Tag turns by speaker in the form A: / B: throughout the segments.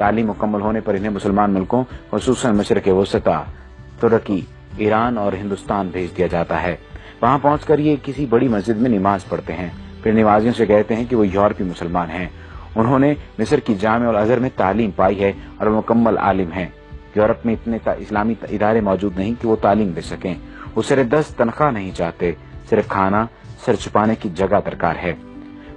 A: تعلیم مکمل ہونے پر انہیں مسلمان ملکوں خصوصاً مشرق وسطی، ترکی، ایران اور ہندوستان بھیج دیا جاتا ہے۔ وہاں پہنچ کر یہ کسی بڑی مسجد میں نماز پڑھتے ہیں، پھر نمازیوں سے کہتے ہیں کہ وہ یورپی مسلمان ہیں۔ انہوں نے مصر کی جامع الازہر میں تعلیم پائی ہے اور وہ مکمل عالم ہیں۔ یورپ میں اتنے اسلامی ادارے موجود نہیں کہ وہ تعلیم دے سکیں۔ وہ سر دست تنخواہ نہیں چاہتے، صرف کھانا، سر چھپانے کی جگہ درکار ہے۔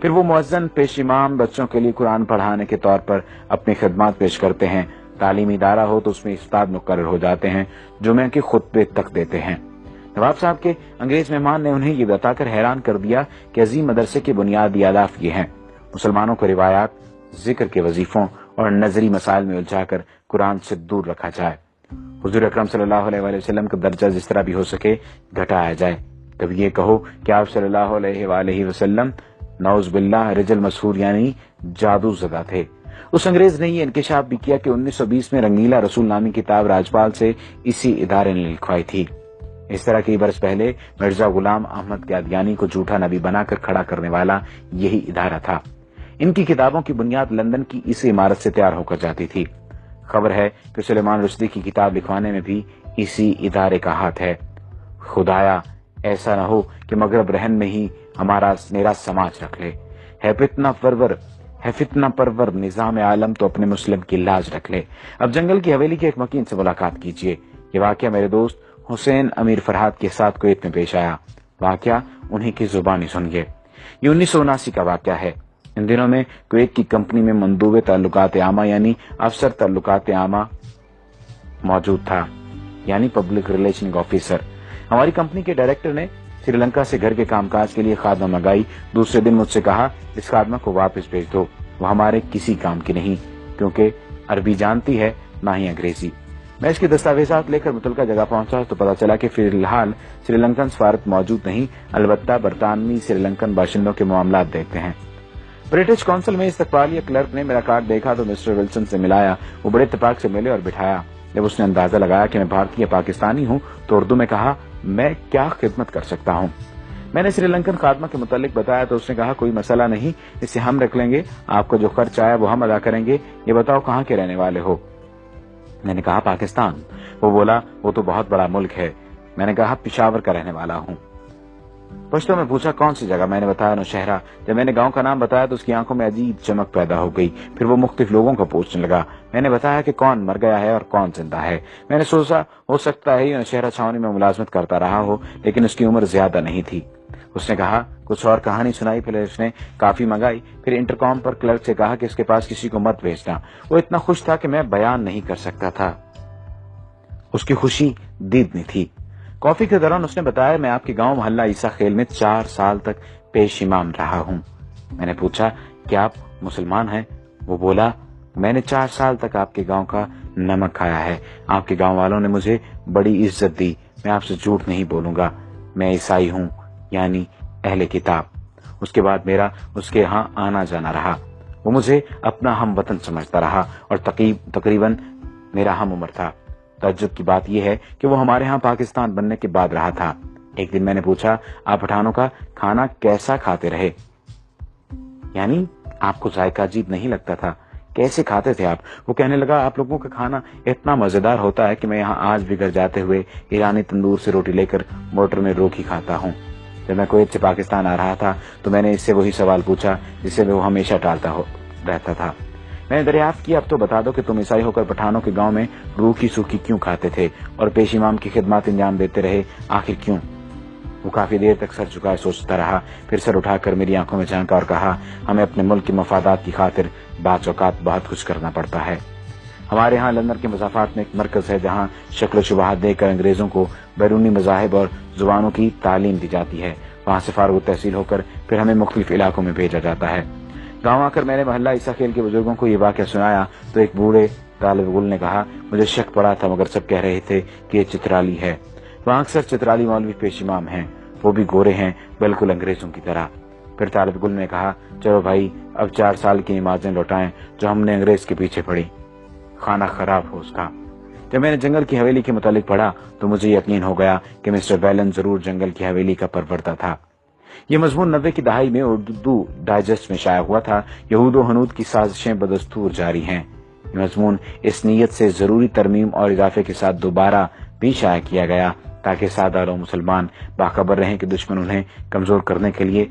A: پھر وہ مؤذن پیش امام بچوں کے لیے قرآن پڑھانے کے طور پر اپنی خدمات پیش کرتے ہیں۔ تعلیمی ادارہ ہو تو اس میں استاد مقرر ہو جاتے ہیں، جمعہ کے خطبے تک دیتے ہیں۔ نواب صاحب کے انگریز مہمان نے انہیں یہ بتا کر حیران کر دیا کہ عظیم مدرسے کے بنیادی اہداف یہ ہیں: مسلمانوں کو روایات، ذکر کے وظیفوں اور نظری مسائل میں الجھا کر قرآن سے دور رکھا جائے۔ حضور اکرم صلی اللہ علیہ وآلہ وسلم کا درجہ جس طرح بھی ہو سکے گھٹایا جائے۔ کبھی یہ کہو کہ آپ صلی اللہ علیہ وآلہ وسلم نعوذ باللہ رجل مسحور یعنی جادو زدہ تھے۔ اس انگریز نے یہ انکشاف بھی کیا کہ 1920 میں رنگیلا رسول نامی کتاب راجپال سے اسی ادارے نے لکھوائی تھی۔ اس طرح کئی برس پہلے مرزا غلام احمد قادیانی کو جھوٹا نبی بنا کر کھڑا کرنے والا یہی ادارہ تھا۔ ان کی کتابوں کی بنیاد لندن کی اس عمارت سے تیار ہو کر جاتی تھی۔ خبر ہے کہ سلیمان رشدی کی کتاب لکھوانے میں بھی اسی ادارے کا ہاتھ ہے۔ خدایا ایسا نہ ہو کہ مغرب رہن میں ہی ہمارا میرا سماج رکھ لے۔ ہے فتنہ پرور نظام عالم تو اپنے مسلم کی لاج رکھ لے۔ اب جنگل کی حویلی کے ایک مکین سے ملاقات کیجیے۔ یہ واقعہ میرے دوست حسین امیر فرحات کے ساتھ کویت میں پیش آیا۔ واقعہ انہی کی زبانی سنیے۔ یہ 1979 کا واقعہ ہے۔ ان دنوں میں کویت کی کمپنی میں مندوب تعلقات عامہ یعنی افسر تعلقات عامہ موجود تھا، یعنی پبلک ریلیشن آفیسر۔ ہماری کمپنی کے ڈائریکٹر نے سری لنکا سے گھر کے کام کاج کے لیے خادمہ منگائی۔ دوسرے دن مجھ سے کہا اس خادمہ کو واپس بھیج دو، وہ ہمارے کسی کام کی نہیں، کیونکہ عربی جانتی ہے نہ ہی انگریزی۔ میں اس کے دستاویزات لے کر متعلقہ جگہ پہنچا تو پتا چلا کہ فی الحال سری لنکن سفارت موجود نہیں، البتہ برطانوی سری لنکن باشندوں کے معاملات دیکھتے ہیں۔ برٹش کونسل میں استقبالیہ کلرک نے میرا کارڈ دیکھا تو مسٹر ولسن سے ملایا۔ وہ بڑے اتفاق سے ملے اور بٹھایا۔ جب اس نے اندازہ لگایا کہ میں بھارتی پاکستانی ہوں تو اردو میں کہا، میں کیا خدمت کر سکتا ہوں؟ میں نے سری لنکن خادمہ کے متعلق بتایا تو اس نے کہا، کوئی مسئلہ نہیں، اسے ہم رکھ لیں گے، آپ کو جو خرچ آیا وہ ہم ادا کریں گے۔ یہ بتاؤ کہاں کے رہنے والے ہو؟ میں نے کہا پاکستان۔ وہ بولا وہ تو بہت بڑا ملک ہے۔ میں نے کہا پشاور کا رہنے والا ہوں۔ پشتو میں پوچھا کون سی جگہ؟ میں نے بتایا نوشہرہ۔ جب میں نے گاؤں کا نام بتایا تو اس کی آنکھوں میں عجیب چمک پیدا ہو گئی۔ پھر وہ مختلف لوگوں کو پوچھنے لگا۔ میں نے بتایا کہ کون مر گیا ہے اور کون زندہ ہے۔ میں نے سوچا ہو سکتا ہے یہ نوشہرہ چھاونی میں ملازمت کرتا رہا ہو، لیکن اس کی عمر زیادہ نہیں تھی۔ اس نے کہا کچھ اور کہانی سنائی، پھر اس نے کافی منگائی، پھر انٹرکام پر کلرک سے کہا کہ اس کے پاس کسی کو مت بھیجنا۔ وہ اتنا خوش تھا کہ میں بیان نہیں کر سکتا تھا۔ اس کی خوشی دیدنی تھی۔ کافی کے دوران اس نے بتایا میں آپ کے گاؤں محلہ عیسیٰ خیل میں 4 سال تک پیش امام رہا ہوں۔ میں نے پوچھا کیا آپ مسلمان ہیں؟ وہ بولا میں نے 4 سال تک آپ کے گاؤں کا نمک کھایا ہے۔ آپ کے گاؤں والوں نے مجھے بڑی عزت دی۔ میں آپ سے جھوٹ نہیں بولوں گا، میں عیسائی ہوں، یعنی اہل کتاب۔ اس کے بعد میرا اس کے ہاں آنا جانا رہا۔ وہ مجھے اپنا ہم وطن سمجھتا رہا اور تقریباً میرا ہم عمر تھا۔ تعجب کی بات یہ ہے کہ وہ ہمارے ہاں پاکستان بننے کے بعد رہا تھا۔ ایک دن میں نے پوچھا آپ پٹھانوں کا کھانا کیسا کھاتے رہے؟ یعنی آپ کو ذائقہ عجیب نہیں لگتا تھا؟ کیسے کھاتے تھے آپ؟ وہ کہنے لگا آپ لوگوں کا کھانا اتنا مزیدار ہوتا ہے کہ میں یہاں آج بھی گھر جاتے ہوئے ایرانی تندور سے روٹی لے کر موٹر میں روکی کھاتا ہوں۔ جب میں کویت سے پاکستان آ رہا تھا تو میں نے اس سے وہی سوال پوچھا جسے وہ ہمیشہ ٹالتا رہتا تھا۔ میں نے دریافت کیا اب تو بتا دو کہ تم عیسائی ہو کر پٹھانوں کے گاؤں میں روکھی سوکھی کیوں کھاتے تھے اور پیش امام کی خدمات انجام دیتے رہے، آخر کیوں؟ وہ کافی دیر تک سر جھکائے سوچتا رہا، پھر سر اٹھا کر میری آنکھوں میں جھانکا اور کہا ہمیں اپنے ملک کے مفادات کی خاطر بعض اوقات بہت کچھ کرنا پڑتا ہے۔ ہمارے ہاں لندن کے مضافات میں ایک مرکز ہے جہاں شکل و شبہات دے کر انگریزوں کو بیرونی مذاہب اور زبانوں کی تعلیم دی جاتی ہے۔ وہاں سے فارغ التحصیل ہو کر پھر ہمیں مختلف علاقوں میں بھیجا جاتا ہے۔ گاؤں آ کر میں نے محلہ عیسیٰ خیل کے بزرگوں کو یہ واقعہ سنایا تو ایک بوڑھے طالب علم نے کہا مجھے شک پڑا تھا مگر سب کہہ رہے تھے کہ یہ چترالی ہے۔ وہاں اکثر چترالی مولوی پیش امام ہیں، وہ بھی گورے ہیں بالکل انگریزوں کی طرح۔ پھر طالب علم نے کہا چلو بھائی اب 4 سال کی نمازیں لوٹائیں جو ہم نے انگریز کے پیچھے پڑھی، کھانا خراب ہو اس کا۔ جب میں نے جنگل کی حویلی کے متعلق پڑھا تو مجھے یقین ہو گیا کہ مسٹر بیلن ضرور جنگل کی حویلی کا پروردہ تھا۔ یہ مضمون 90 کی دہائی میں اردو ڈائجسٹ میں شائع ہوا تھا۔ یہود و ہنود کی سازشیں بدستور جاری ہیں۔ یہ مضمون اس نیت سے ضروری ترمیم اور اضافے کے ساتھ دوبارہ بھی شائع کیا گیا تاکہ سادہ لوگ مسلمان باخبر رہیں کہ دشمن انہیں کمزور کرنے کے لیے